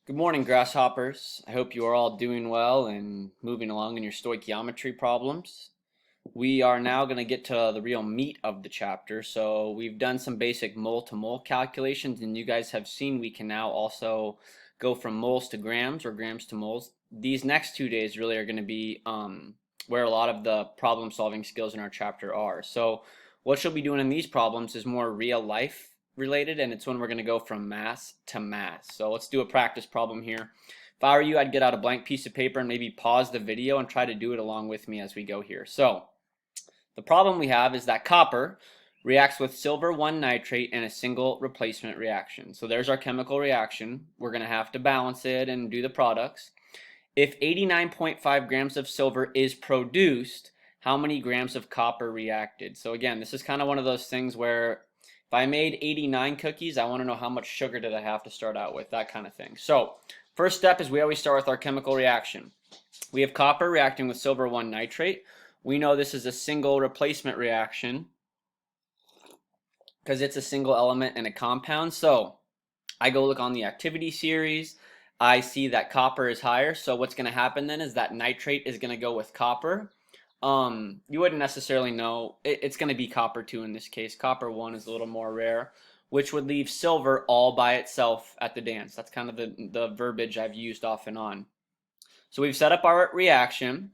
Good morning, grasshoppers. I hope you are all doing well and moving along in your stoichiometry problems. We are now going to get to the real meat of the chapter. So we've done some basic mole to mole calculations, and you guys have seen we can now also go from moles to grams or grams to moles. These next 2 days really are going to be where a lot of the problem solving skills in our chapter are. So what you'll be doing in these problems is more real life related, and it's when we're going to go from mass to mass. So let's do a practice problem here. If I were you, I'd get out a blank piece of paper and maybe pause the video and try to do it along with me as we go here. So the problem we have is that copper reacts with silver 1 nitrate in a single replacement reaction. So there's our chemical reaction. We're going to have to balance it and do the products. If 89.5 grams of silver is produced, how many grams of copper reacted? So again, this is kind of one of those things where if I made 89 cookies, I want to know how much sugar did I have to start out with, that kind of thing. So first step is we always start with our chemical reaction. We have copper reacting with silver 1 nitrate. We know this is a single replacement reaction because it's a single element in a compound. So I go look on the activity series. I see that copper is higher. So what's going to happen then is that nitrate is going to go with copper. You wouldn't necessarily know. It's going to be copper 2 in this case. Copper 1 is a little more rare, which would leave silver all by itself at the dance. That's kind of the verbiage I've used off and on. So we've set up our reaction.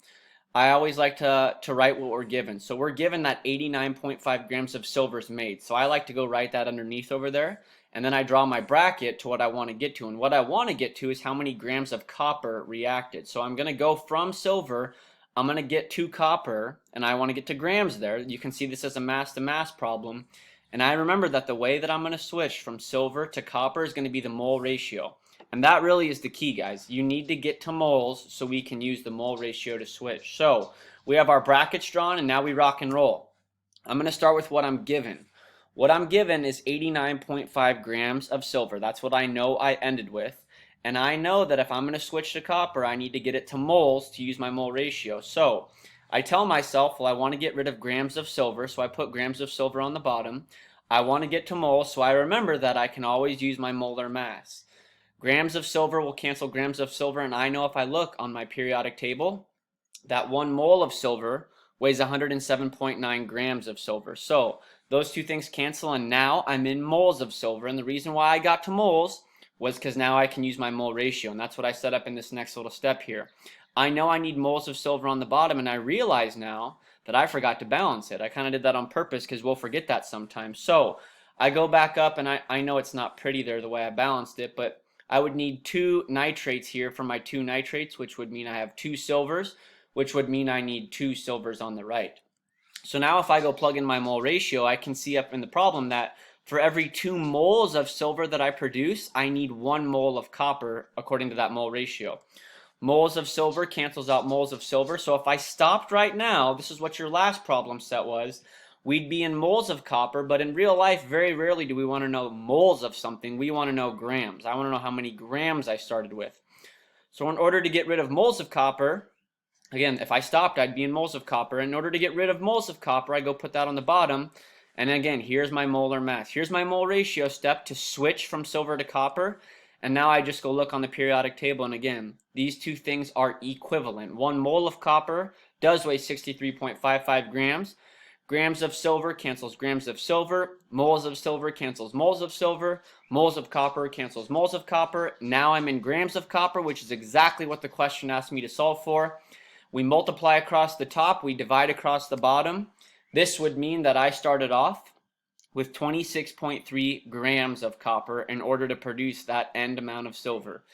I always like to write what we're given. So we're given that 89.5 grams of silver is made. So I like to go write that underneath over there. And then I draw my bracket to what I want to get to. And what I want to get to is how many grams of copper reacted. So I'm going to go from silver. I'm going to get to copper. And I want to get to grams there. You can see this as a mass to mass problem. And I remember that the way that I'm going to switch from silver to copper is going to be the mole ratio. And that really is the key, guys. You need to get to moles so we can use the mole ratio to switch. So we have our brackets drawn, and now we rock and roll. I'm going to start with what I'm given. What I'm given is 89.5 grams of silver. That's what I know I ended with. And I know that if I'm going to switch to copper, I need to get it to moles to use my mole ratio. So I tell myself, well, I want to get rid of grams of silver, so I put grams of silver on the bottom. I want to get to moles, so I remember that I can always use my molar mass. Grams of silver will cancel grams of silver, and I know if I look on my periodic table that 1 mole of silver weighs 107.9 grams of silver. So those two things cancel, and now I'm in moles of silver. And the reason why I got to moles was because now I can use my mole ratio, and that's what I set up in this next little step here. I know I need moles of silver on the bottom, and I realize now that I forgot to balance it. I kind of did that on purpose because we'll forget that sometimes. So I go back up, and I know it's not pretty there the way I balanced it, but I would need 2 nitrates here for my 2 nitrates, which would mean I have 2 silvers, which would mean I need 2 silvers on the right. So now if I go plug in my mole ratio, I can see up in the problem that for every 2 moles of silver that I produce, I need 1 mole of copper according to that mole ratio. Moles of silver cancels out moles of silver. So if I stopped right now, this is what your last problem set was, we'd be in moles of copper, but in real life, very rarely do we want to know moles of something. We want to know grams. I want to know how many grams I started with. So in order to get rid of moles of copper, again, if I stopped, I'd be in moles of copper. In order to get rid of moles of copper, I go put that on the bottom. And again, here's my molar mass. Here's my mole ratio step to switch from silver to copper. And now I just go look on the periodic table. And again, these two things are equivalent. 1 mole of copper does weigh 63.55 grams. Grams of silver cancels grams of silver. Moles of silver cancels moles of silver. Moles of copper cancels moles of copper. Now I'm in grams of copper, which is exactly what the question asked me to solve for. We multiply across the top. We divide across the bottom. This would mean that I started off with 26.3 grams of copper in order to produce that end amount of silver.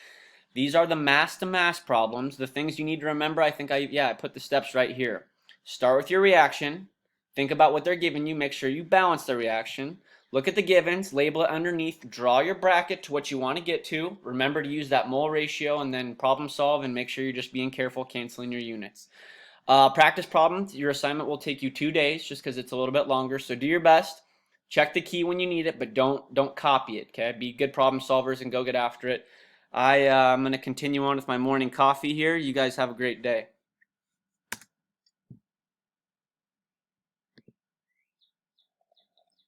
These are the mass to mass problems. The things you need to remember, I put the steps right here. Start with your reaction. Think about what they're giving you. Make sure you balance the reaction. Look at the givens, label it underneath, draw your bracket to what you want to get to. Remember to use that mole ratio and then problem solve, and make sure you're just being careful canceling your units. Practice problems, your assignment will take you 2 days just because it's a little bit longer. So do your best. Check the key when you need it, but don't copy it, okay? Be good problem solvers and go get after it. I'm going to continue on with my morning coffee here. You guys have a great day.